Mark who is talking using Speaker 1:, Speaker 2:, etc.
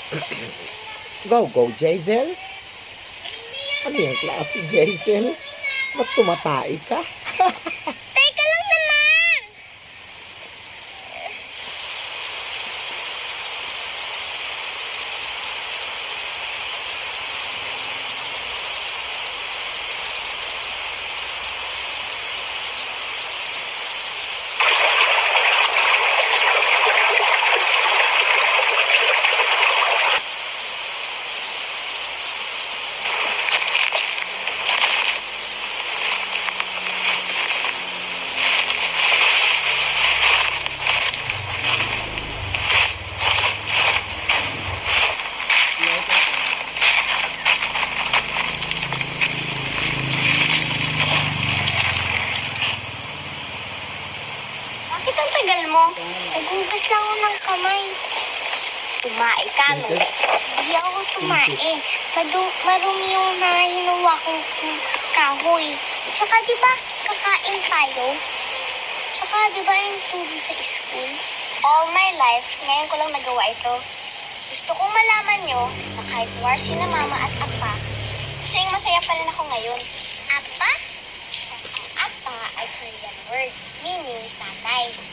Speaker 1: Go, Jazel. Ano yung klase, Jazel? Ba't tumatay ka?
Speaker 2: Teka lang naman! Bakit ang tagal mo? Nagugas lang ako ng kamay. Tumae ka, no? Hindi ako tumae. Marumi yung nahinuwa kong kahoy. Tsaka di ba kakain tayo? Tsaka di ba yung turo sa school? All my life, ngayon ko lang nagawa ito. Gusto kong malaman nyo na kahit war sina mama at apa, kasing masaya pa rin ako ngayon. Apa? Apa ay Korean word, meaning tatay.